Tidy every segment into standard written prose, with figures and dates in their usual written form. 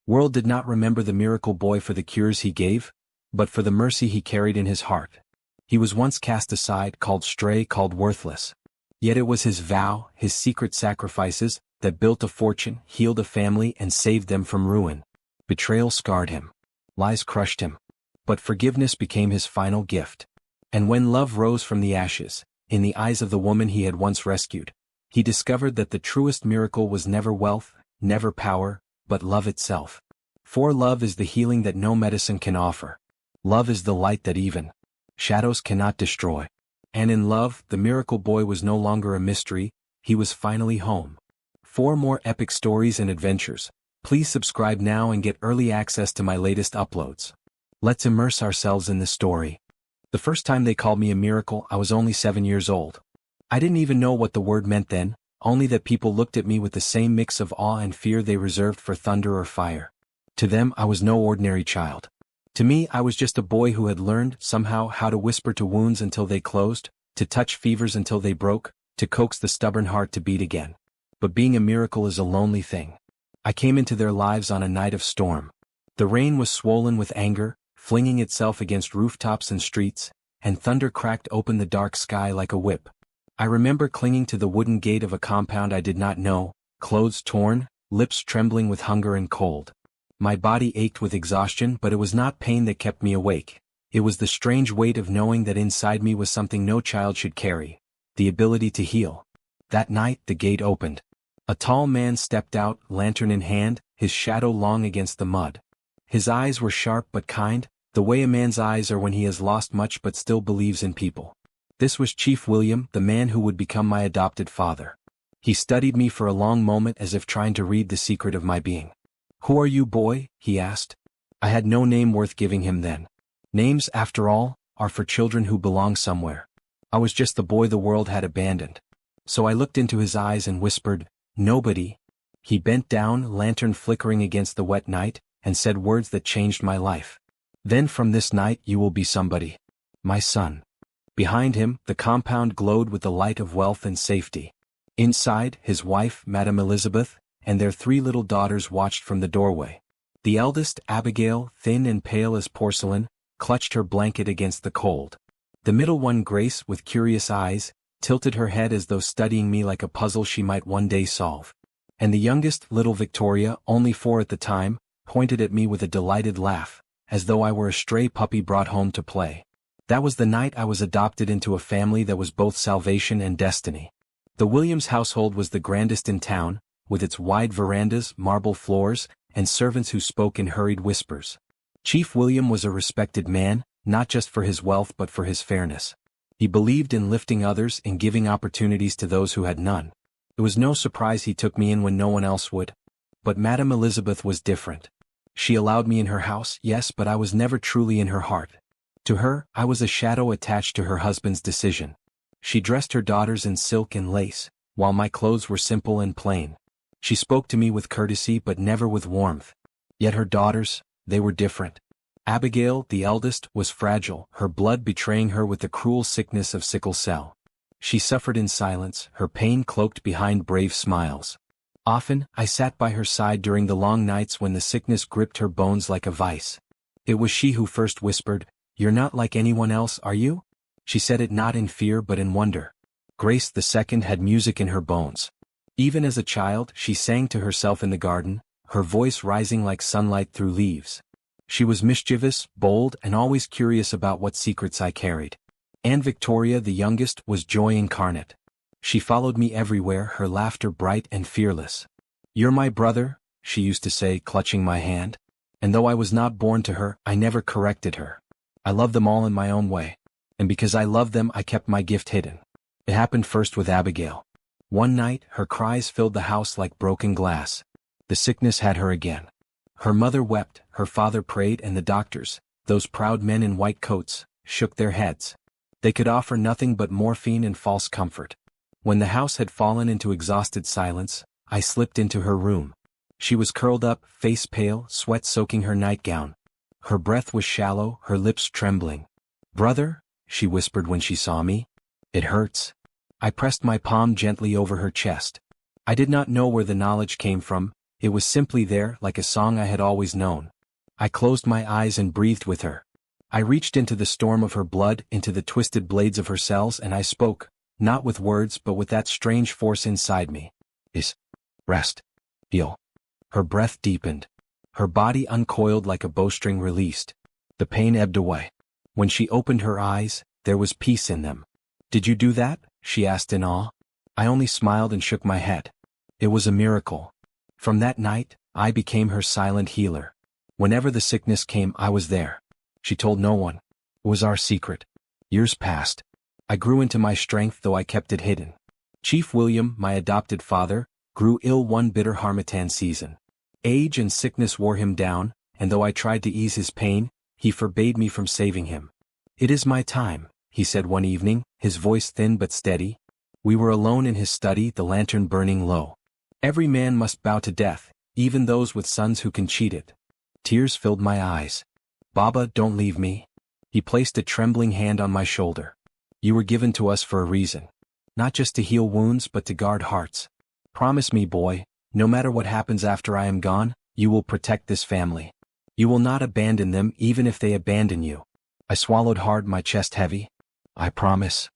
World did not remember the miracle boy for the cures he gave, but for the mercy he carried in his heart. He was once cast aside, called stray, called worthless. Yet it was his vow, his secret sacrifices, that built a fortune, healed a family, and saved them from ruin. Betrayal scarred him. Lies crushed him. But forgiveness became his final gift. And when love rose from the ashes, in the eyes of the woman he had once rescued, he discovered that the truest miracle was never wealth, never power, but love itself. For love is the healing that no medicine can offer. Love is the light that even shadows cannot destroy. And in love, the miracle boy was no longer a mystery, he was finally home. For more epic stories and adventures, please subscribe now and get early access to my latest uploads. Let's immerse ourselves in this story. The first time they called me a miracle, I was only 7 years old. I didn't even know what the word meant then, only that people looked at me with the same mix of awe and fear they reserved for thunder or fire. To them, I was no ordinary child. To me, I was just a boy who had learned, somehow, how to whisper to wounds until they closed, to touch fevers until they broke, to coax the stubborn heart to beat again. But being a miracle is a lonely thing. I came into their lives on a night of storm. The rain was swollen with anger, flinging itself against rooftops and streets, and thunder cracked open the dark sky like a whip. I remember clinging to the wooden gate of a compound I did not know, clothes torn, lips trembling with hunger and cold. My body ached with exhaustion, but it was not pain that kept me awake. It was the strange weight of knowing that inside me was something no child should carry, the ability to heal. That night, the gate opened. A tall man stepped out, lantern in hand, his shadow long against the mud. His eyes were sharp but kind, the way a man's eyes are when he has lost much but still believes in people. This was Chief William, the man who would become my adopted father. He studied me for a long moment as if trying to read the secret of my being. "Who are you, boy?" he asked. I had no name worth giving him then. Names, after all, are for children who belong somewhere. I was just the boy the world had abandoned. So I looked into his eyes and whispered, "Nobody." He bent down, lantern flickering against the wet night, and said words that changed my life. "Then from this night you will be somebody. My son." Behind him, the compound glowed with the light of wealth and safety. Inside, his wife, Madame Elizabeth, and their 3 little daughters watched from the doorway. The eldest, Abigail, thin and pale as porcelain, clutched her blanket against the cold. The middle one, Grace, with curious eyes, tilted her head as though studying me like a puzzle she might one day solve. And the youngest, little Victoria, only 4 at the time, pointed at me with a delighted laugh, as though I were a stray puppy brought home to play. That was the night I was adopted into a family that was both salvation and destiny. The Williams household was the grandest in town, with its wide verandas, marble floors, and servants who spoke in hurried whispers. Chief William was a respected man, not just for his wealth but for his fairness. He believed in lifting others and giving opportunities to those who had none. It was no surprise he took me in when no one else would. But Madame Elizabeth was different. She allowed me in her house, yes, but I was never truly in her heart. To her, I was a shadow attached to her husband's decision. She dressed her daughters in silk and lace, while my clothes were simple and plain. She spoke to me with courtesy but never with warmth. Yet her daughters, they were different. Abigail, the eldest, was fragile, her blood betraying her with the cruel sickness of sickle cell. She suffered in silence, her pain cloaked behind brave smiles. Often, I sat by her side during the long nights when the sickness gripped her bones like a vice. It was she who first whispered, "You're not like anyone else, are you?" She said it not in fear but in wonder. Grace the second had music in her bones. Even as a child, she sang to herself in the garden, her voice rising like sunlight through leaves. She was mischievous, bold, and always curious about what secrets I carried. And Victoria, the youngest, was joy incarnate. She followed me everywhere, her laughter bright and fearless. "You're my brother," she used to say, clutching my hand. And though I was not born to her, I never corrected her. I loved them all in my own way. And because I loved them, I kept my gift hidden. It happened first with Abigail. One night, her cries filled the house like broken glass. The sickness had her again. Her mother wept, her father prayed, and the doctors, those proud men in white coats, shook their heads. They could offer nothing but morphine and false comfort. When the house had fallen into exhausted silence, I slipped into her room. She was curled up, face pale, sweat soaking her nightgown. Her breath was shallow, her lips trembling. "Brother," she whispered when she saw me. "It hurts." I pressed my palm gently over her chest. I did not know where the knowledge came from, It was simply there, like a song I had always known. I closed my eyes and breathed with her. I reached into the storm of her blood, into the twisted blades of her cells, and I spoke, not with words but with that strange force inside me. Rest. Feel. Her breath deepened. Her body uncoiled like a bowstring released. The pain ebbed away. When she opened her eyes, there was peace in them. "Did you do that?" she asked in awe. I only smiled and shook my head. It was a miracle. From that night, I became her silent healer. Whenever the sickness came, I was there. She told no one. It was our secret. Years passed. I grew into my strength, though I kept it hidden. Chief William, my adopted father, grew ill one bitter harmattan season. Age and sickness wore him down, and though I tried to ease his pain, he forbade me from saving him. "It is my time," he said one evening, his voice thin but steady. We were alone in his study, the lantern burning low. "Every man must bow to death, even those with sons who can cheat it." Tears filled my eyes. "Baba, don't leave me." He placed a trembling hand on my shoulder. "You were given to us for a reason. Not just to heal wounds but to guard hearts. Promise me, boy, no matter what happens after I am gone, you will protect this family. You will not abandon them even if they abandon you." I swallowed hard, my chest heavy. "I promise."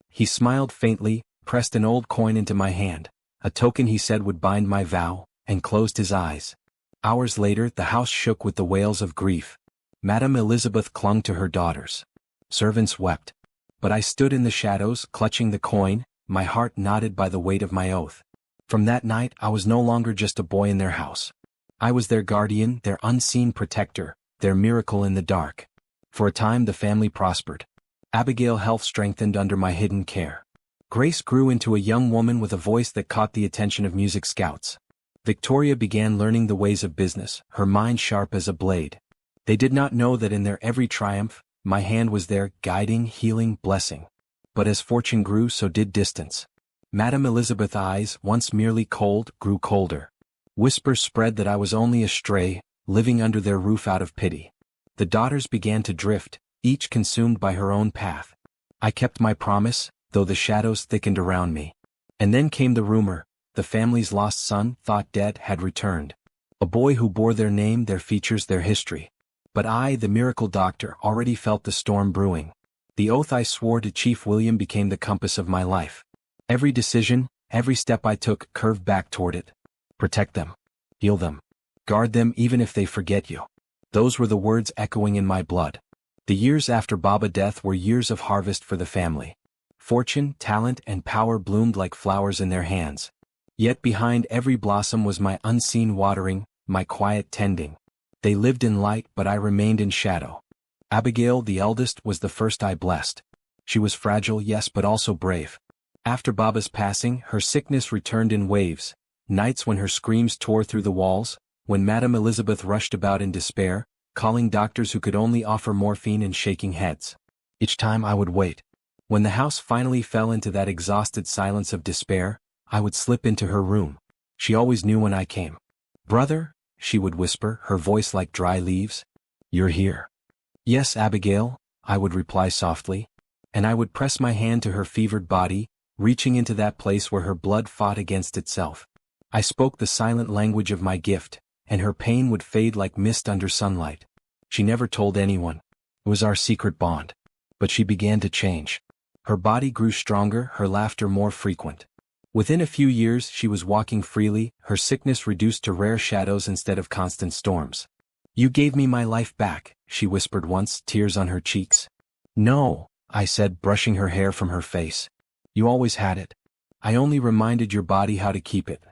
He smiled faintly, pressed an old coin into my hand, a token he said would bind my vow, and closed his eyes. Hours later, the house shook with the wails of grief. Madame Elizabeth clung to her daughters. Servants wept. But I stood in the shadows, clutching the coin, my heart knotted by the weight of my oath. From that night, I was no longer just a boy in their house. I was their guardian, their unseen protector, their miracle in the dark. For a time the family prospered. Abigail's health strengthened under my hidden care. Grace grew into a young woman with a voice that caught the attention of music scouts. Victoria began learning the ways of business, her mind sharp as a blade. They did not know that in their every triumph, my hand was there, guiding, healing, blessing. But as fortune grew, so did distance. Madame Elizabeth's eyes, once merely cold, grew colder. Whispers spread that I was only a stray, living under their roof out of pity. The daughters began to drift, each consumed by her own path. I kept my promise, though the shadows thickened around me. And then came the rumor: the family's lost son, thought dead, had returned. A boy who bore their name, their features, their history. But I, the miracle doctor, already felt the storm brewing. The oath I swore to Chief William became the compass of my life. Every decision, every step I took curved back toward it. Protect them. Heal them. Guard them even if they forget you. Those were the words echoing in my blood. The years after Baba's death were years of harvest for the family. Fortune, talent, and power bloomed like flowers in their hands. Yet behind every blossom was my unseen watering, my quiet tending. They lived in light, but I remained in shadow. Abigail, the eldest, was the first I blessed. She was fragile, yes, but also brave. After Baba's passing, her sickness returned in waves. Nights when her screams tore through the walls, when Madame Elizabeth rushed about in despair, calling doctors who could only offer morphine and shaking heads. Each time I would wait. When the house finally fell into that exhausted silence of despair, I would slip into her room. She always knew when I came. "Brother," she would whisper, her voice like dry leaves. "You're here." "Yes, Abigail," I would reply softly. And I would press my hand to her fevered body, reaching into that place where her blood fought against itself. I spoke the silent language of my gift, and her pain would fade like mist under sunlight. She never told anyone. It was our secret bond. But she began to change. Her body grew stronger, her laughter more frequent. Within a few years she was walking freely, her sickness reduced to rare shadows instead of constant storms. "You gave me my life back," she whispered once, tears on her cheeks. "No," I said, brushing her hair from her face. "You always had it. I only reminded your body how to keep it."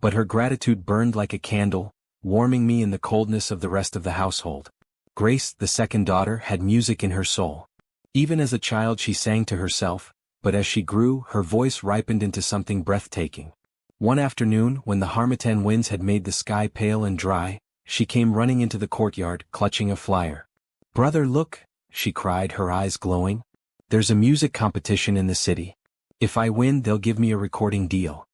But her gratitude burned like a candle, warming me in the coldness of the rest of the household. Grace, the second daughter, had music in her soul. Even as a child she sang to herself, but as she grew, her voice ripened into something breathtaking. One afternoon, when the harmattan winds had made the sky pale and dry, she came running into the courtyard, clutching a flyer. "Brother, look," she cried, her eyes glowing. "There's a music competition in the city. If I win, they'll give me a recording deal."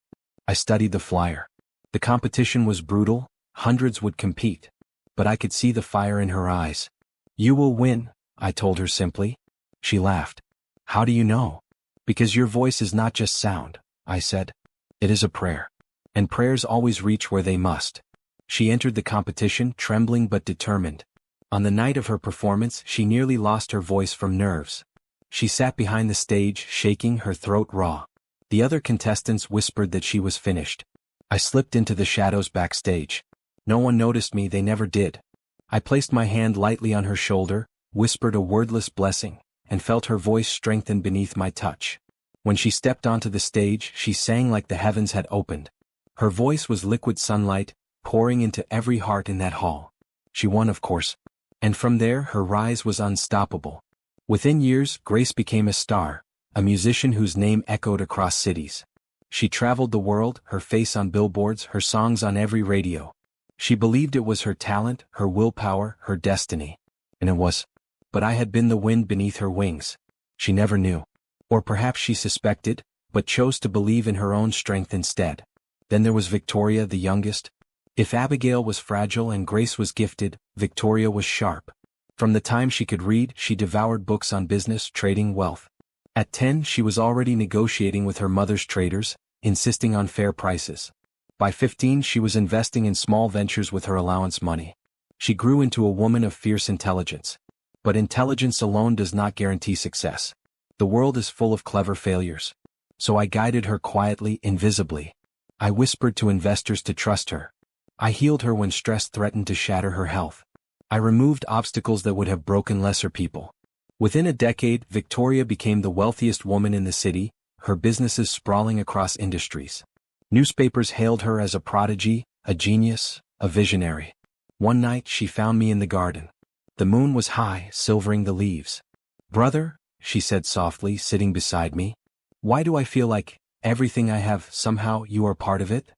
I studied the flyer. The competition was brutal, hundreds would compete. But I could see the fire in her eyes. "You will win," I told her simply. She laughed. "How do you know?" "Because your voice is not just sound," I said. "It is a prayer. And prayers always reach where they must." She entered the competition trembling but determined. On the night of her performance, she nearly lost her voice from nerves. She sat behind the stage, shaking, her throat raw. The other contestants whispered that she was finished. I slipped into the shadows backstage. No one noticed me, they never did. I placed my hand lightly on her shoulder, whispered a wordless blessing, and felt her voice strengthen beneath my touch. When she stepped onto the stage, she sang like the heavens had opened. Her voice was liquid sunlight, pouring into every heart in that hall. She won, of course. And from there, her rise was unstoppable. Within years, Grace became a star, a musician whose name echoed across cities. She traveled the world, her face on billboards, her songs on every radio. She believed it was her talent, her willpower, her destiny. And it was. But I had been the wind beneath her wings. She never knew. Or perhaps she suspected, but chose to believe in her own strength instead. Then there was Victoria, the youngest. If Abigail was fragile and Grace was gifted, Victoria was sharp. From the time she could read, she devoured books on business, trading, wealth. At 10, she was already negotiating with her mother's traders, insisting on fair prices. By 15, she was investing in small ventures with her allowance money. She grew into a woman of fierce intelligence. But intelligence alone does not guarantee success. The world is full of clever failures. So I guided her quietly, invisibly. I whispered to investors to trust her. I healed her when stress threatened to shatter her health. I removed obstacles that would have broken lesser people. Within a decade, Victoria became the wealthiest woman in the city, her businesses sprawling across industries. Newspapers hailed her as a prodigy, a genius, a visionary. One night she found me in the garden. The moon was high, silvering the leaves. "Brother," she said softly, sitting beside me, "why do I feel like everything I have, somehow you are part of it?"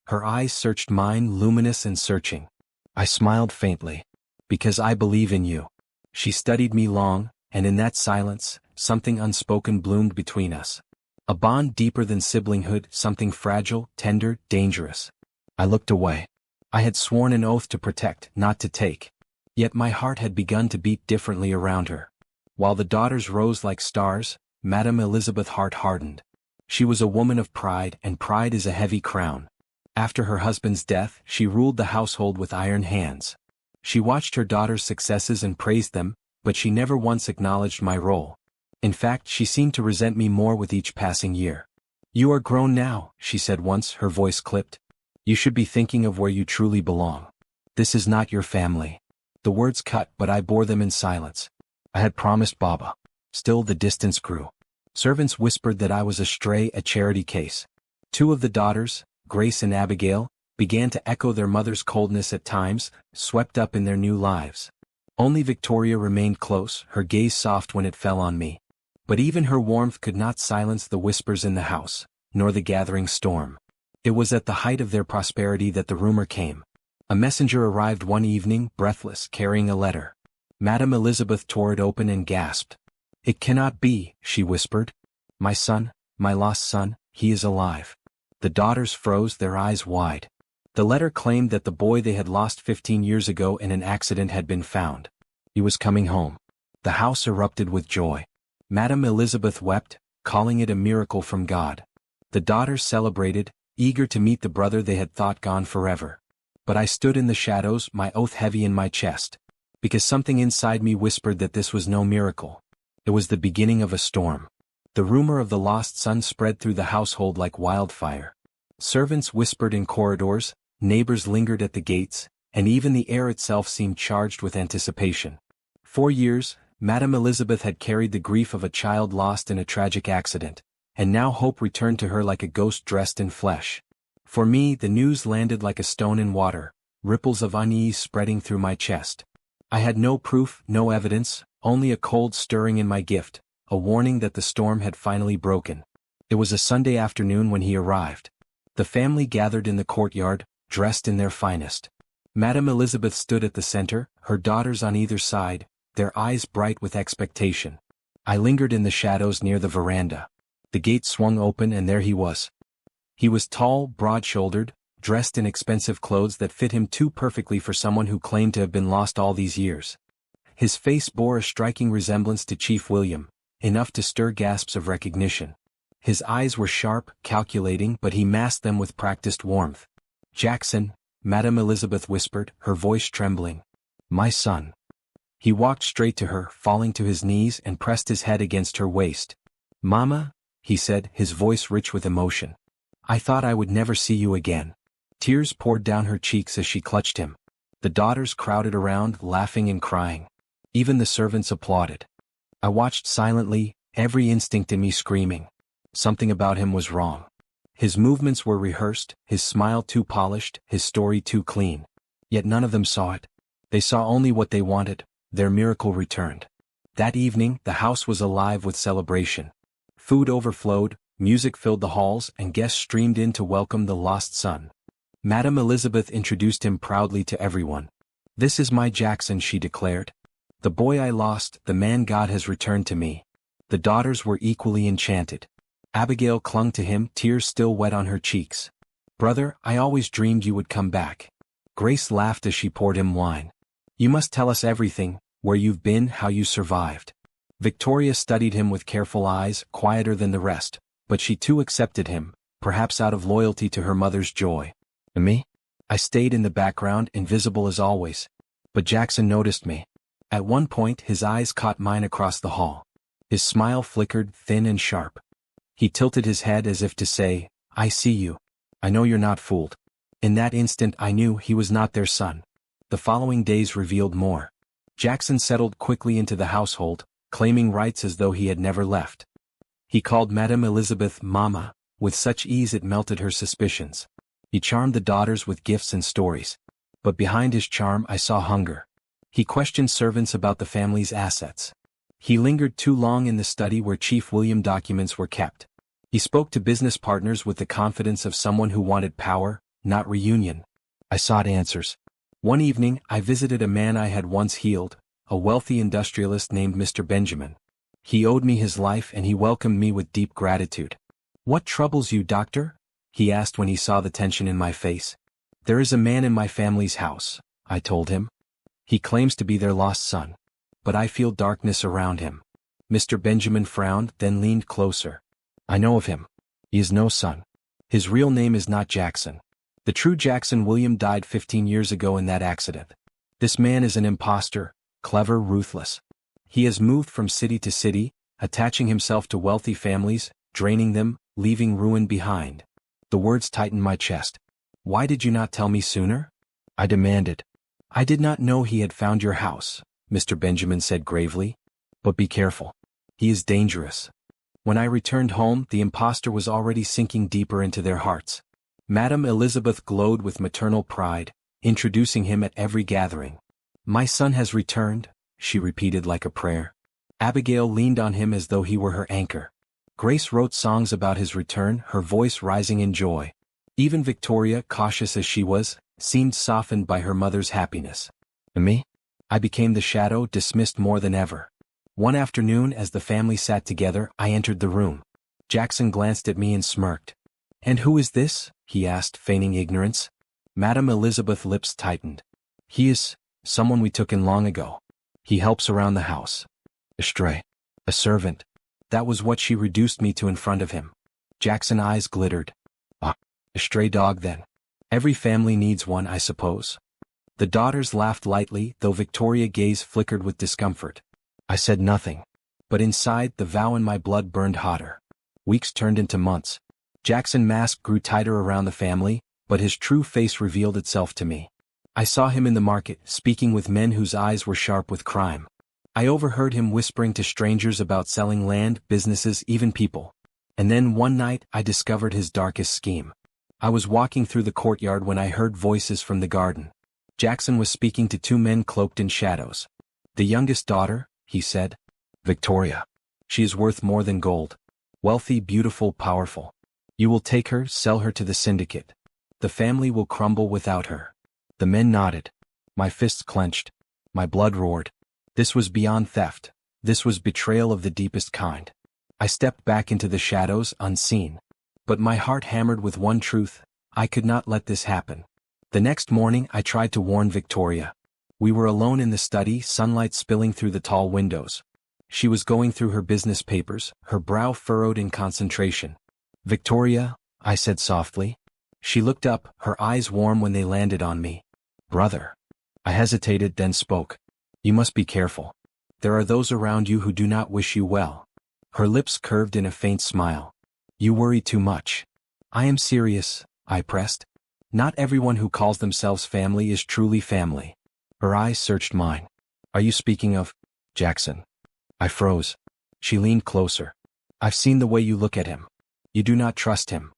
Her eyes searched mine, luminous and searching. I smiled faintly. "Because I believe in you." She studied me long, and in that silence, something unspoken bloomed between us. A bond deeper than siblinghood, something fragile, tender, dangerous. I looked away. I had sworn an oath to protect, not to take. Yet my heart had begun to beat differently around her. While the daughters rose like stars, Madame Elizabeth's heart hardened. She was a woman of pride, and pride is a heavy crown. After her husband's death, she ruled the household with iron hands. She watched her daughters' successes and praised them, but she never once acknowledged my role. In fact, she seemed to resent me more with each passing year. "You are grown now," she said once, her voice clipped. "You should be thinking of where you truly belong. This is not your family." The words cut, but I bore them in silence. I had promised Baba. Still the distance grew. Servants whispered that I was a stray, a charity case. Two of the daughters, Grace and Abigail, began to echo their mother's coldness at times, swept up in their new lives. Only Victoria remained close, her gaze soft when it fell on me. But even her warmth could not silence the whispers in the house, nor the gathering storm. It was at the height of their prosperity that the rumor came. A messenger arrived one evening, breathless, carrying a letter. Madame Elizabeth tore it open and gasped. "It cannot be," she whispered. "My son, my lost son, he is alive." The daughters froze, their eyes wide. The letter claimed that the boy they had lost 15 years ago in an accident had been found. He was coming home. The house erupted with joy. Madame Elizabeth wept, calling it a miracle from God. The daughters celebrated, eager to meet the brother they had thought gone forever. But I stood in the shadows, my oath heavy in my chest. Because something inside me whispered that this was no miracle. It was the beginning of a storm. The rumor of the lost son spread through the household like wildfire. Servants whispered in corridors, neighbors lingered at the gates, and even the air itself seemed charged with anticipation. 4 years, Madame Elizabeth had carried the grief of a child lost in a tragic accident, and now hope returned to her like a ghost dressed in flesh. For me, the news landed like a stone in water, ripples of unease spreading through my chest. I had no proof, no evidence, only a cold stirring in my gift, a warning that the storm had finally broken. It was a Sunday afternoon when he arrived. The family gathered in the courtyard, dressed in their finest. Madame Elizabeth stood at the center, her daughters on either side, their eyes bright with expectation. I lingered in the shadows near the veranda. The gate swung open and there he was. He was tall, broad-shouldered, dressed in expensive clothes that fit him too perfectly for someone who claimed to have been lost all these years. His face bore a striking resemblance to Chief William, enough to stir gasps of recognition. His eyes were sharp, calculating, but he masked them with practiced warmth. "Jackson," Madame Elizabeth whispered, her voice trembling. My son. He walked straight to her, falling to his knees and pressed his head against her waist. Mama, he said, his voice rich with emotion. I thought I would never see you again. Tears poured down her cheeks as she clutched him. The daughters crowded around, laughing and crying. Even the servants applauded. I watched silently, every instinct in me screaming. Something about him was wrong. His movements were rehearsed, his smile too polished, his story too clean. Yet none of them saw it. They saw only what they wanted. Their miracle returned. That evening, the house was alive with celebration. Food overflowed, music filled the halls, and guests streamed in to welcome the lost son. Madame Elizabeth introduced him proudly to everyone. This is my Jackson, she declared. The boy I lost, the man God has returned to me. The daughters were equally enchanted. Abigail clung to him, tears still wet on her cheeks. Brother, I always dreamed you would come back. Grace laughed as she poured him wine. You must tell us everything, where you've been, how you survived. Victoria studied him with careful eyes, quieter than the rest, but she too accepted him, perhaps out of loyalty to her mother's joy. And me? I stayed in the background, invisible as always. But Jackson noticed me. At one point his eyes caught mine across the hall. His smile flickered, thin and sharp. He tilted his head as if to say, I see you. I know you're not fooled. In that instant I knew he was not their son. The following days revealed more. Jackson settled quickly into the household, claiming rights as though he had never left. He called Madame Elizabeth Mama, with such ease it melted her suspicions. He charmed the daughters with gifts and stories. But behind his charm I saw hunger. He questioned servants about the family's assets. He lingered too long in the study where Chief William documents were kept. He spoke to business partners with the confidence of someone who wanted power, not reunion. I sought answers. One evening I visited a man I had once healed, a wealthy industrialist named Mr. Benjamin. He owed me his life and he welcomed me with deep gratitude. What troubles you, doctor? He asked when he saw the tension in my face. There is a man in my family's house, I told him. He claims to be their lost son. But I feel darkness around him. Mr. Benjamin frowned, then leaned closer. I know of him. He is no son. His real name is not Jackson. The true Jackson William died 15 years ago in that accident. This man is an imposter, clever, ruthless. He has moved from city to city, attaching himself to wealthy families, draining them, leaving ruin behind. The words tightened my chest. Why did you not tell me sooner? I demanded. I did not know he had found your house, Mr. Benjamin said gravely. But be careful. He is dangerous. When I returned home, the impostor was already sinking deeper into their hearts. Madame Elizabeth glowed with maternal pride, introducing him at every gathering. My son has returned, she repeated like a prayer. Abigail leaned on him as though he were her anchor. Grace wrote songs about his return, her voice rising in joy. Even Victoria, cautious as she was, seemed softened by her mother's happiness. And me? I became the shadow, dismissed more than ever. One afternoon, as the family sat together, I entered the room. Jackson glanced at me and smirked. And who is this? He asked, feigning ignorance. Madame Elizabeth's lips tightened. He is someone we took in long ago. He helps around the house. A stray. A servant. That was what she reduced me to in front of him. Jackson's eyes glittered. Ah, a stray dog then. Every family needs one, I suppose. The daughters laughed lightly, though Victoria's gaze flickered with discomfort. I said nothing. But inside, the vow in my blood burned hotter. Weeks turned into months. Jackson's mask grew tighter around the family, but his true face revealed itself to me. I saw him in the market, speaking with men whose eyes were sharp with crime. I overheard him whispering to strangers about selling land, businesses, even people. And then one night, I discovered his darkest scheme. I was walking through the courtyard when I heard voices from the garden. Jackson was speaking to two men cloaked in shadows. The youngest daughter, he said. Victoria. She is worth more than gold. Wealthy, beautiful, powerful. You will take her, sell her to the syndicate. The family will crumble without her. The men nodded. My fists clenched. My blood roared. This was beyond theft. This was betrayal of the deepest kind. I stepped back into the shadows, unseen. But my heart hammered with one truth. I could not let this happen. The next morning I tried to warn Victoria. We were alone in the study, sunlight spilling through the tall windows. She was going through her business papers, her brow furrowed in concentration. Victoria, I said softly. She looked up, her eyes warm when they landed on me. Brother. I hesitated, then spoke. You must be careful. There are those around you who do not wish you well. Her lips curved in a faint smile. You worry too much. I am serious, I pressed. Not everyone who calls themselves family is truly family. Her eyes searched mine. Are you speaking of Jackson? I froze. She leaned closer. I've seen the way you look at him. You do not trust him.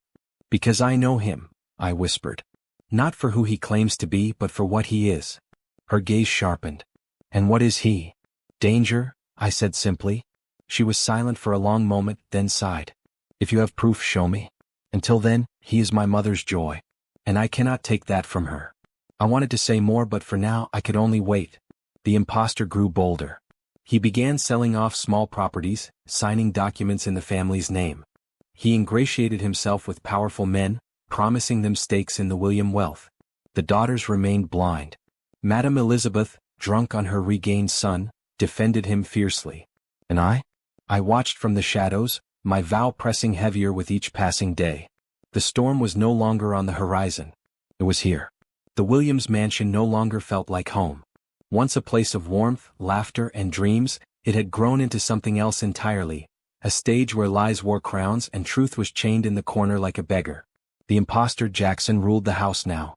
Because I know him, I whispered. Not for who he claims to be, but for what he is. Her gaze sharpened. And what is he? Danger, I said simply. She was silent for a long moment, then sighed. If you have proof, show me. Until then, he is my mother's joy. And I cannot take that from her. I wanted to say more, but for now I could only wait. The imposter grew bolder. He began selling off small properties, signing documents in the family's name. He ingratiated himself with powerful men, promising them stakes in the William wealth. The daughters remained blind. Madame Elizabeth, drunk on her regained son, defended him fiercely. And I watched from the shadows, my vow pressing heavier with each passing day. The storm was no longer on the horizon. It was here. The Williams mansion no longer felt like home. Once a place of warmth, laughter, and dreams, it had grown into something else entirely, a stage where lies wore crowns and truth was chained in the corner like a beggar. The imposter Jackson ruled the house now.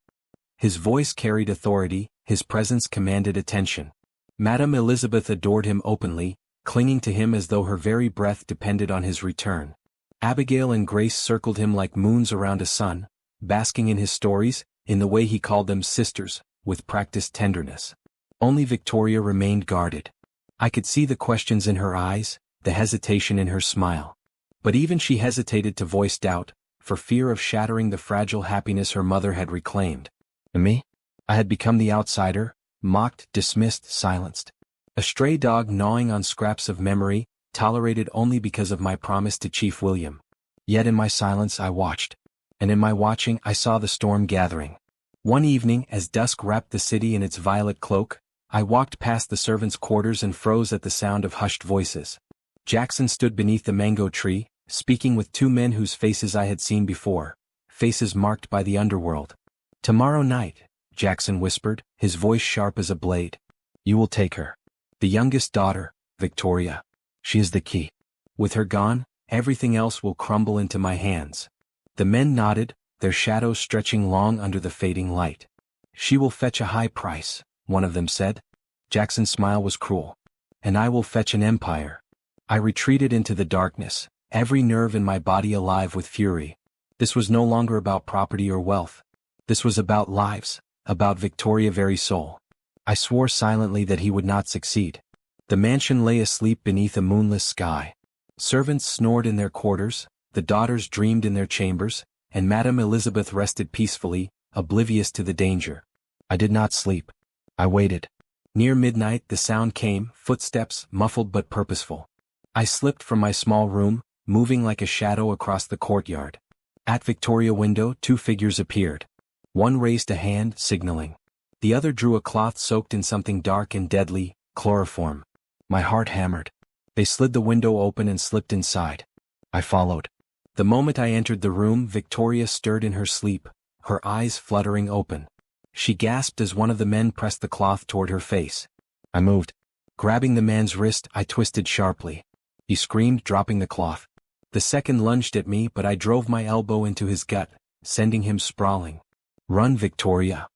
His voice carried authority, his presence commanded attention. Madame Elizabeth adored him openly, clinging to him as though her very breath depended on his return. Abigail and Grace circled him like moons around a sun, basking in his stories, in the way he called them sisters, with practiced tenderness. Only Victoria remained guarded. I could see the questions in her eyes, the hesitation in her smile. But even she hesitated to voice doubt, for fear of shattering the fragile happiness her mother had reclaimed. And me? I had become the outsider, mocked, dismissed, silenced. A stray dog gnawing on scraps of memory, tolerated only because of my promise to Chief William. Yet in my silence I watched. And in my watching I saw the storm gathering. One evening, as dusk wrapped the city in its violet cloak, I walked past the servants' quarters and froze at the sound of hushed voices. Jackson stood beneath the mango tree, speaking with two men whose faces I had seen before, faces marked by the underworld. Tomorrow night, Jackson whispered, his voice sharp as a blade. You will take her. The youngest daughter, Victoria. She is the key. With her gone, everything else will crumble into my hands. The men nodded, their shadows stretching long under the fading light. She will fetch a high price, one of them said. Jackson's smile was cruel. And I will fetch an empire. I retreated into the darkness, every nerve in my body alive with fury. This was no longer about property or wealth. This was about lives, about Victoria's very soul. I swore silently that he would not succeed. The mansion lay asleep beneath a moonless sky. Servants snored in their quarters, the daughters dreamed in their chambers, and Madame Elizabeth rested peacefully, oblivious to the danger. I did not sleep. I waited. Near midnight the sound came, footsteps, muffled but purposeful. I slipped from my small room, moving like a shadow across the courtyard. At Victoria's window 2 figures appeared. One raised a hand, signaling. The other drew a cloth soaked in something dark and deadly, chloroform. My heart hammered. They slid the window open and slipped inside. I followed. The moment I entered the room, Victoria stirred in her sleep, her eyes fluttering open. She gasped as one of the men pressed the cloth toward her face. I moved. Grabbing the man's wrist, I twisted sharply. He screamed, dropping the cloth. The second lunged at me, but I drove my elbow into his gut, sending him sprawling. Run, Victoria!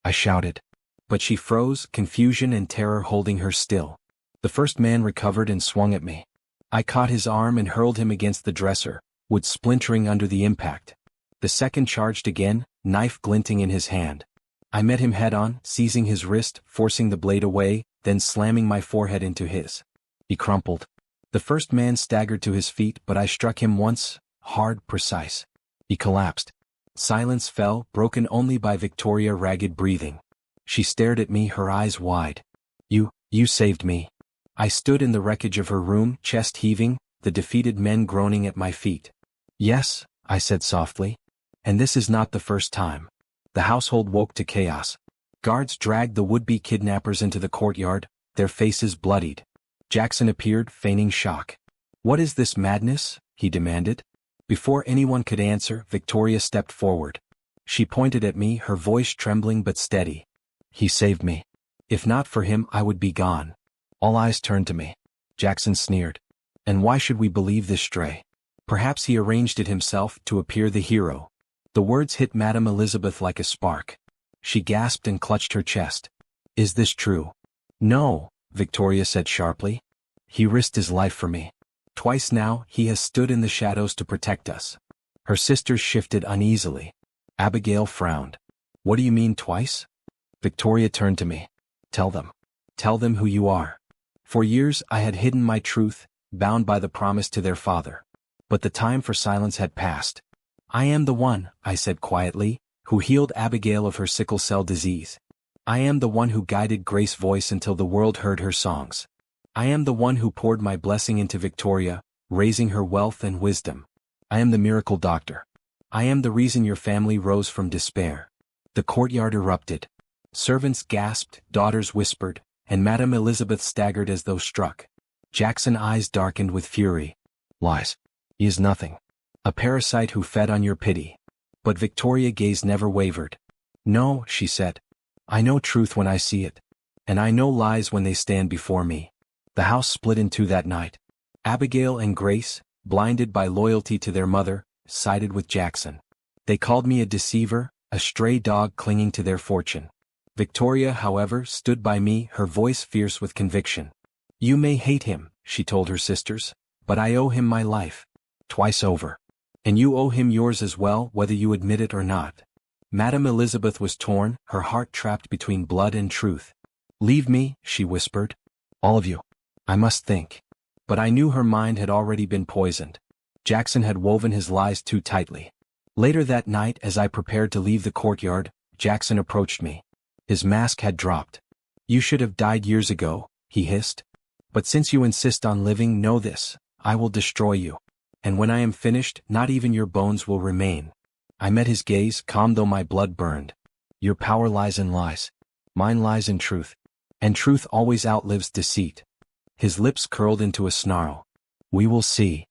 I shouted. But she froze, confusion and terror holding her still. The first man recovered and swung at me. I caught his arm and hurled him against the dresser, wood splintering under the impact. The second charged again, knife glinting in his hand. I met him head-on, seizing his wrist, forcing the blade away, then slamming my forehead into his. He crumpled. The first man staggered to his feet, but I struck him once, hard, precise. He collapsed. Silence fell, broken only by Victoria's ragged breathing. She stared at me, her eyes wide. You saved me. I stood in the wreckage of her room, chest heaving, the defeated men groaning at my feet. Yes, I said softly. And this is not the first time. The household woke to chaos. Guards dragged the would-be kidnappers into the courtyard, their faces bloodied. Jackson appeared, feigning shock. What is this madness? He demanded. Before anyone could answer, Victoria stepped forward. She pointed at me, her voice trembling but steady. He saved me. If not for him, I would be gone. All eyes turned to me. Jackson sneered. And why should we believe this stray? Perhaps he arranged it himself to appear the hero. The words hit Madame Elizabeth like a spark. She gasped and clutched her chest. Is this true? No, Victoria said sharply. He risked his life for me. Twice now, he has stood in the shadows to protect us. Her sisters shifted uneasily. Abigail frowned. What do you mean twice? Victoria turned to me. Tell them. Tell them who you are. For years I had hidden my truth, bound by the promise to their father. But the time for silence had passed. I am the one, I said quietly, who healed Abigail of her sickle cell disease. I am the one who guided Grace's voice until the world heard her songs. I am the one who poured my blessing into Victoria, raising her wealth and wisdom. I am the miracle doctor. I am the reason your family rose from despair. The courtyard erupted. Servants gasped, daughters whispered, and Madame Elizabeth staggered as though struck. Jackson's eyes darkened with fury. Lies. He is nothing. A parasite who fed on your pity. But Victoria's gaze never wavered. No, she said. I know truth when I see it. And I know lies when they stand before me. The house split in two that night. Abigail and Grace, blinded by loyalty to their mother, sided with Jackson. They called me a deceiver, a stray dog clinging to their fortune. Victoria, however, stood by me, her voice fierce with conviction. You may hate him, she told her sisters, but I owe him my life. Twice over. And you owe him yours as well, whether you admit it or not. Madame Elizabeth was torn, her heart trapped between blood and truth. Leave me, she whispered. All of you. I must think. But I knew her mind had already been poisoned. Jackson had woven his lies too tightly. Later that night, as I prepared to leave the courtyard, Jackson approached me. His mask had dropped. You should have died years ago, he hissed. But since you insist on living, know this, I will destroy you. And when I am finished, not even your bones will remain. I met his gaze, calm though my blood burned. Your power lies in lies. Mine lies in truth. And truth always outlives deceit. His lips curled into a snarl. We will see.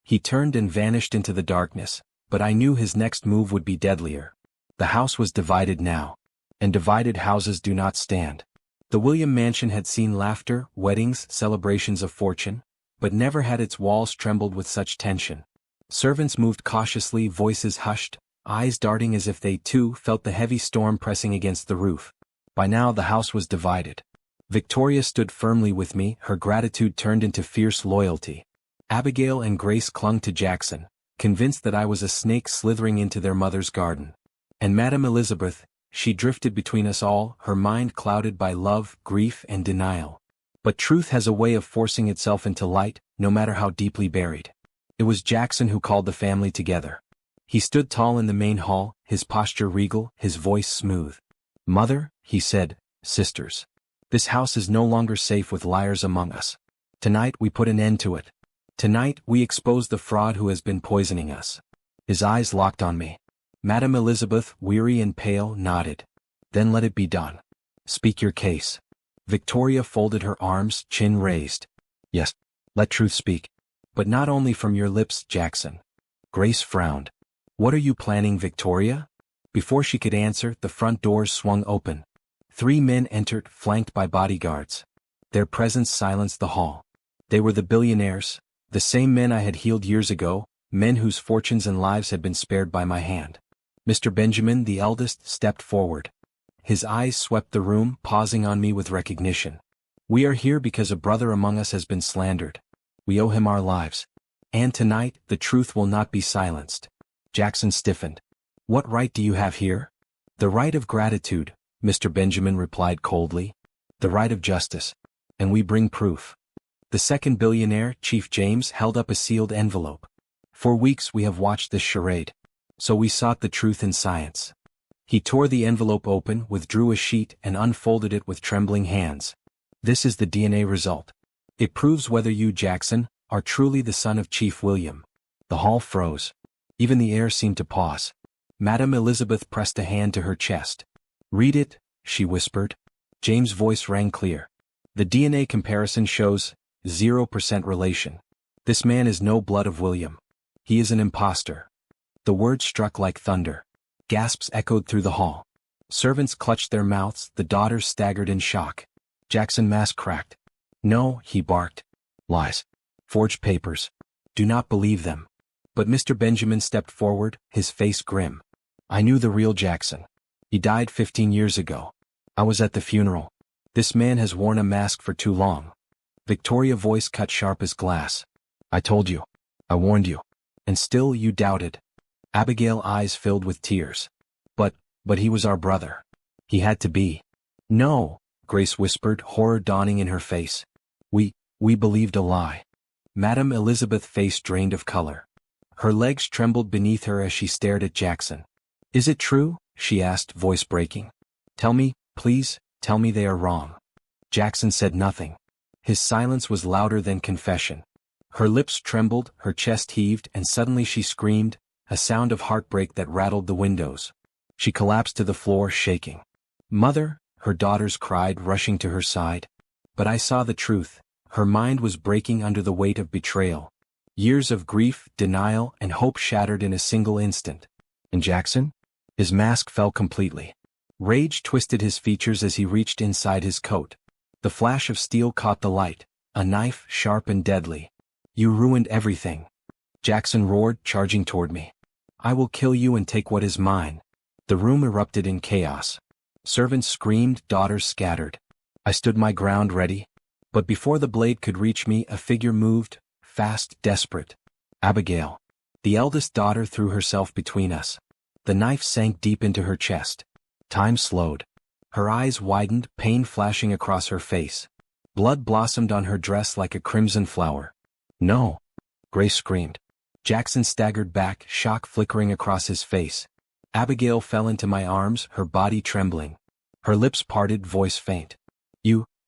He turned and vanished into the darkness, but I knew his next move would be deadlier. The house was divided now. And divided houses do not stand. The William mansion had seen laughter, weddings, celebrations of fortune, but never had its walls trembled with such tension. Servants moved cautiously, voices hushed, eyes darting as if they too felt the heavy storm pressing against the roof. By now the house was divided. Victoria stood firmly with me, her gratitude turned into fierce loyalty. Abigail and Grace clung to Jackson, convinced that I was a snake slithering into their mother's garden. And Madame Elizabeth, she drifted between us all, her mind clouded by love, grief, and denial. But truth has a way of forcing itself into light, no matter how deeply buried. It was Jackson who called the family together. He stood tall in the main hall, his posture regal, his voice smooth. Mother, he said, sisters. This house is no longer safe with liars among us. Tonight we put an end to it. Tonight we expose the fraud who has been poisoning us. His eyes locked on me. Madame Elizabeth, weary and pale, nodded. Then let it be done. Speak your case. Victoria folded her arms, chin raised. Yes, let truth speak. But not only from your lips, Jackson. Grace frowned. What are you planning, Victoria? Before she could answer, the front doors swung open. 3 men entered, flanked by bodyguards. Their presence silenced the hall. They were the billionaires, the same men I had healed years ago, men whose fortunes and lives had been spared by my hand. Mr. Benjamin, the eldest, stepped forward. His eyes swept the room, pausing on me with recognition. We are here because a brother among us has been slandered. We owe him our lives. And tonight, the truth will not be silenced. Jackson stiffened. What right do you have here? The right of gratitude, Mr. Benjamin replied coldly. The right of justice. And we bring proof. The second billionaire, Chief James, held up a sealed envelope. For weeks we have watched this charade. So we sought the truth in science. He tore the envelope open, withdrew a sheet, and unfolded it with trembling hands. This is the DNA result. It proves whether you, Jackson, are truly the son of Chief William. The hall froze. Even the air seemed to pause. Madame Elizabeth pressed a hand to her chest. Read it, she whispered. James' voice rang clear. The DNA comparison shows 0% relation. This man is no blood of William. He is an impostor. The words struck like thunder. Gasps echoed through the hall. Servants clutched their mouths, the daughters staggered in shock. Jackson's mask cracked. "No," he barked. "Lies. Forged papers. Do not believe them." But Mr. Benjamin stepped forward, his face grim. "I knew the real Jackson. He died 15 years ago. I was at the funeral. This man has worn a mask for too long." Victoria's voice cut sharp as glass. "I told you. I warned you. And still you doubted." Abigail's eyes filled with tears. But he was our brother. He had to be." "No," Grace whispered, horror dawning in her face. We believed a lie." Madame Elizabeth's face drained of color. Her legs trembled beneath her as she stared at Jackson. "Is it true?" she asked, voice breaking. "Tell me, please, tell me they are wrong." Jackson said nothing. His silence was louder than confession. Her lips trembled, her chest heaved, and suddenly she screamed, a sound of heartbreak that rattled the windows. She collapsed to the floor, shaking. "Mother," her daughters cried, rushing to her side. But I saw the truth. Her mind was breaking under the weight of betrayal. Years of grief, denial, and hope shattered in a single instant. And Jackson? His mask fell completely. Rage twisted his features as he reached inside his coat. The flash of steel caught the light, a knife sharp and deadly. "You ruined everything," Jackson roared, charging toward me. "I will kill you and take what is mine." The room erupted in chaos. Servants screamed, daughters scattered. I stood my ground, ready. But before the blade could reach me, a figure moved, fast, desperate. Abigail. The eldest daughter threw herself between us. The knife sank deep into her chest. Time slowed. Her eyes widened, pain flashing across her face. Blood blossomed on her dress like a crimson flower. "No!" Grace screamed. Jackson staggered back, shock flickering across his face. Abigail fell into my arms, her body trembling. Her lips parted, voice faint.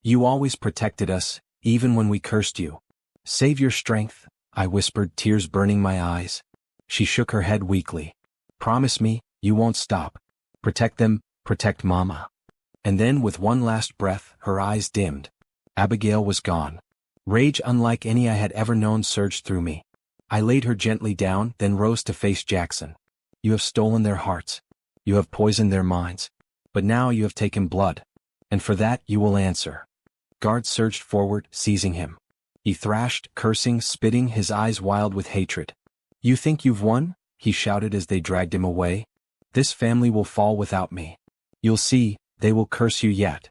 You always protected us, even when we cursed you." "Save your strength," I whispered, tears burning my eyes. She shook her head weakly. "Promise me, you won't stop. Protect them, protect Mama." And then, with one last breath, her eyes dimmed. Abigail was gone. Rage unlike any I had ever known surged through me. I laid her gently down, then rose to face Jackson. "You have stolen their hearts. You have poisoned their minds. But now you have taken blood. And for that you will answer." Guards surged forward, seizing him. He thrashed, cursing, spitting, his eyes wild with hatred. "You think you've won?" he shouted as they dragged him away. "This family will fall without me. You'll see, they will curse you yet."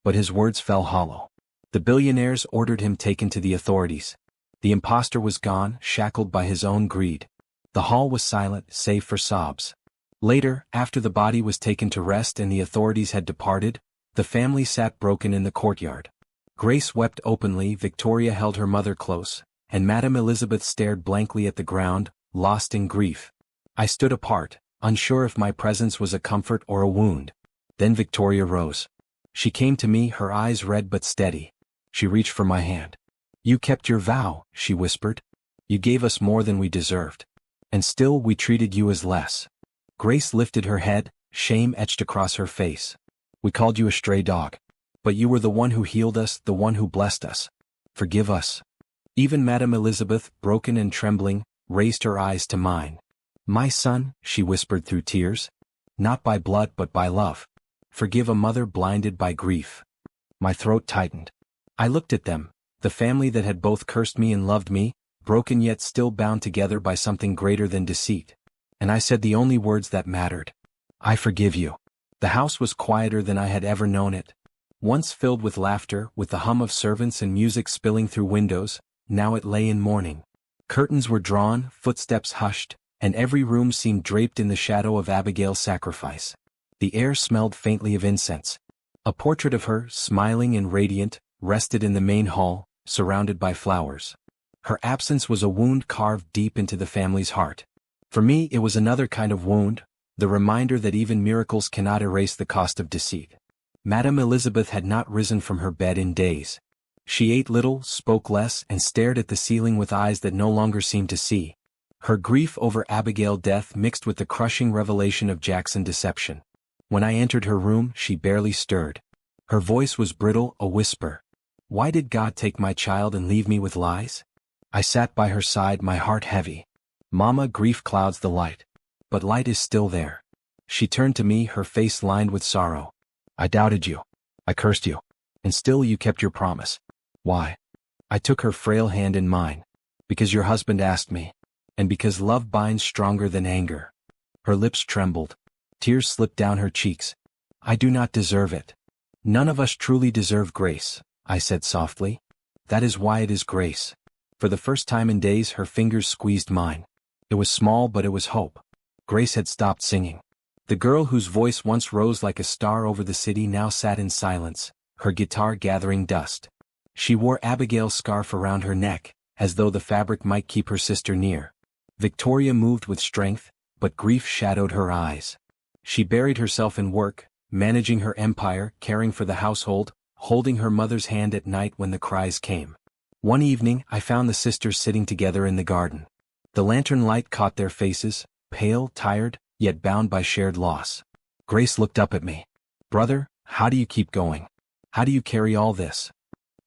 But his words fell hollow. The billionaires ordered him taken to the authorities. The impostor was gone, shackled by his own greed. The hall was silent, save for sobs. Later, after the body was taken to rest and the authorities had departed, the family sat broken in the courtyard. Grace wept openly, Victoria held her mother close, and Madame Elizabeth stared blankly at the ground, lost in grief. I stood apart, unsure if my presence was a comfort or a wound. Then Victoria rose. She came to me, her eyes red but steady. She reached for my hand. "You kept your vow," she whispered. "You gave us more than we deserved. And still we treated you as less." Grace lifted her head, shame etched across her face. "We called you a stray dog. But you were the one who healed us, the one who blessed us. Forgive us." Even Madame Elizabeth, broken and trembling, raised her eyes to mine. "My son," she whispered through tears. "Not by blood but by love. Forgive a mother blinded by grief." My throat tightened. I looked at them, the family that had both cursed me and loved me, broken yet still bound together by something greater than deceit. And I said the only words that mattered. "I forgive you." The house was quieter than I had ever known it. Once filled with laughter, with the hum of servants and music spilling through windows, now it lay in mourning. Curtains were drawn, footsteps hushed, and every room seemed draped in the shadow of Abigail's sacrifice. The air smelled faintly of incense. A portrait of her, smiling and radiant, rested in the main hall, surrounded by flowers. Her absence was a wound carved deep into the family's heart. For me it was another kind of wound, the reminder that even miracles cannot erase the cost of deceit. Madame Elizabeth had not risen from her bed in days. She ate little, spoke less, and stared at the ceiling with eyes that no longer seemed to see. Her grief over Abigail's death mixed with the crushing revelation of Jackson's deception. When I entered her room, she barely stirred. Her voice was brittle, a whisper. "Why did God take my child and leave me with lies?" I sat by her side, my heart heavy. "Mama, grief clouds the light. But light is still there." She turned to me, her face lined with sorrow. I doubted you. I cursed you. And still you kept your promise. Why? I took her frail hand in mine. Because your husband asked me. And because love binds stronger than anger. Her lips trembled. Tears slipped down her cheeks. I do not deserve it. None of us truly deserve grace, I said softly. That is why it is grace. For the first time in days her fingers squeezed mine. It was small but it was hope. Grace had stopped singing. The girl whose voice once rose like a star over the city now sat in silence, her guitar gathering dust. She wore Abigail's scarf around her neck, as though the fabric might keep her sister near. Victoria moved with strength, but grief shadowed her eyes. She buried herself in work, managing her empire, caring for the household, holding her mother's hand at night when the cries came. One evening I found the sisters sitting together in the garden. The lantern light caught their faces, pale, tired, yet bound by shared loss. Grace looked up at me. Brother, how do you keep going? How do you carry all this?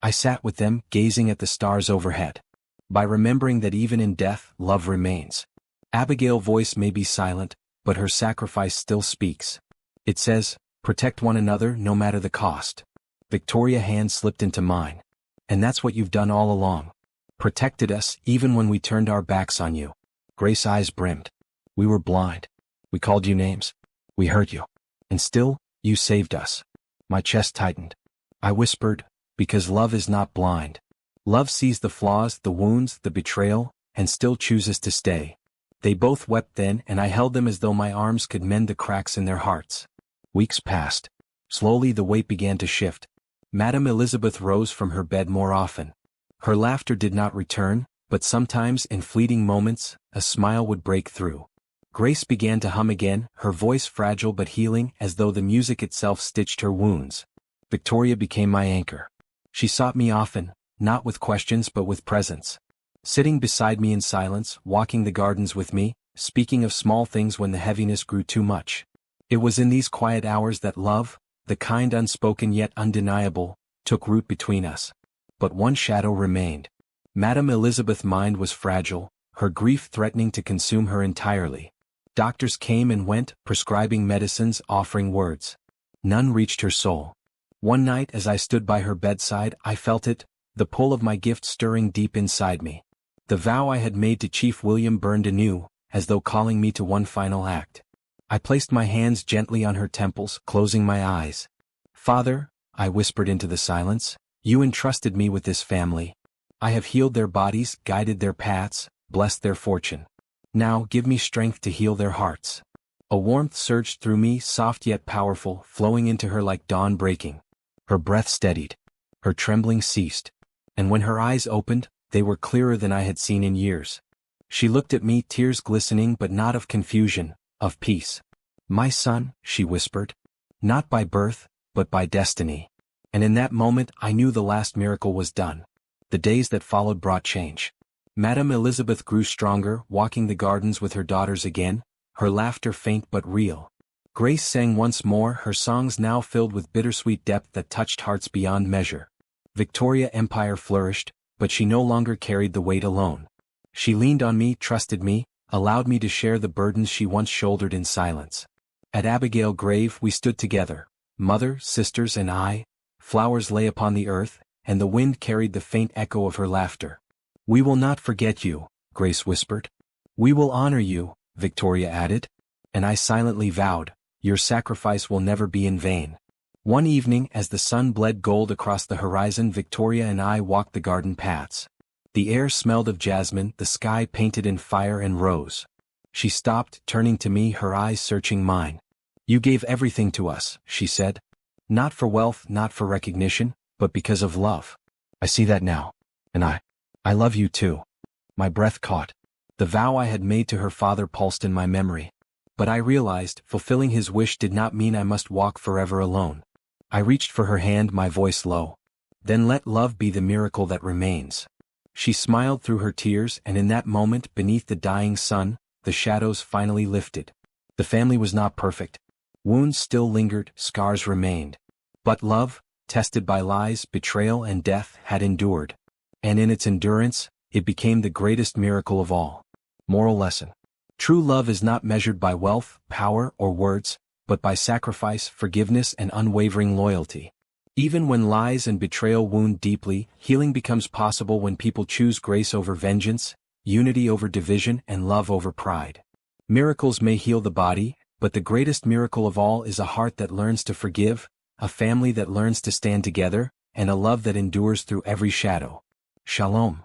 I sat with them, gazing at the stars overhead. By remembering that even in death, love remains. Abigail's voice may be silent, but her sacrifice still speaks. It says, protect one another no matter the cost. Victoria's hand slipped into mine. And that's what you've done all along. Protected us even when we turned our backs on you. Grace's eyes brimmed. We were blind. We called you names. We hurt you. And still, you saved us. My chest tightened. I whispered, because love is not blind. Love sees the flaws, the wounds, the betrayal, and still chooses to stay. They both wept then, and I held them as though my arms could mend the cracks in their hearts. Weeks passed. Slowly the weight began to shift. Madame Elizabeth rose from her bed more often. Her laughter did not return, but sometimes in fleeting moments, a smile would break through. Grace began to hum again, her voice fragile but healing as though the music itself stitched her wounds. Victoria became my anchor. She sought me often, not with questions but with presence. Sitting beside me in silence, walking the gardens with me, speaking of small things when the heaviness grew too much. It was in these quiet hours that love, the kind unspoken yet undeniable, took root between us. But one shadow remained. Madame Elizabeth's mind was fragile, her grief threatening to consume her entirely. Doctors came and went, prescribing medicines, offering words. None reached her soul. One night as I stood by her bedside I felt it, the pull of my gift stirring deep inside me. The vow I had made to Chief William burned anew, as though calling me to one final act. I placed my hands gently on her temples, closing my eyes. Father, I whispered into the silence, you entrusted me with this family. I have healed their bodies, guided their paths, blessed their fortune. Now give me strength to heal their hearts. A warmth surged through me, soft yet powerful, flowing into her like dawn breaking. Her breath steadied. Her trembling ceased. And when her eyes opened, they were clearer than I had seen in years. She looked at me, tears glistening but not of confusion, of peace. My son, she whispered. Not by birth, but by destiny. And in that moment I knew the last miracle was done. The days that followed brought change. Madame Elizabeth grew stronger, walking the gardens with her daughters again, her laughter faint but real. Grace sang once more, her songs now filled with bittersweet depth that touched hearts beyond measure. Victoria's empire flourished, but she no longer carried the weight alone. She leaned on me, trusted me, allowed me to share the burdens she once shouldered in silence. At Abigail's grave we stood together, mother, sisters and I. Flowers lay upon the earth, and the wind carried the faint echo of her laughter. We will not forget you, Grace whispered. We will honor you, Victoria added. And I silently vowed, your sacrifice will never be in vain. One evening as the sun bled gold across the horizon, Victoria and I walked the garden paths. The air smelled of jasmine, the sky painted in fire and rose. She stopped, turning to me, her eyes searching mine. You gave everything to us, she said. Not for wealth, not for recognition, but because of love. I see that now. And I love you too. My breath caught. The vow I had made to her father pulsed in my memory. But I realized, fulfilling his wish did not mean I must walk forever alone. I reached for her hand, my voice low. Then let love be the miracle that remains. She smiled through her tears, and in that moment, beneath the dying sun, the shadows finally lifted. The family was not perfect. Wounds still lingered, scars remained. But love, tested by lies, betrayal and death, had endured. And in its endurance, it became the greatest miracle of all. Moral lesson. True love is not measured by wealth, power, or words, but by sacrifice, forgiveness, and unwavering loyalty. Even when lies and betrayal wound deeply, healing becomes possible when people choose grace over vengeance, unity over division, and love over pride. Miracles may heal the body, but the greatest miracle of all is a heart that learns to forgive, a family that learns to stand together, and a love that endures through every shadow. Shalom.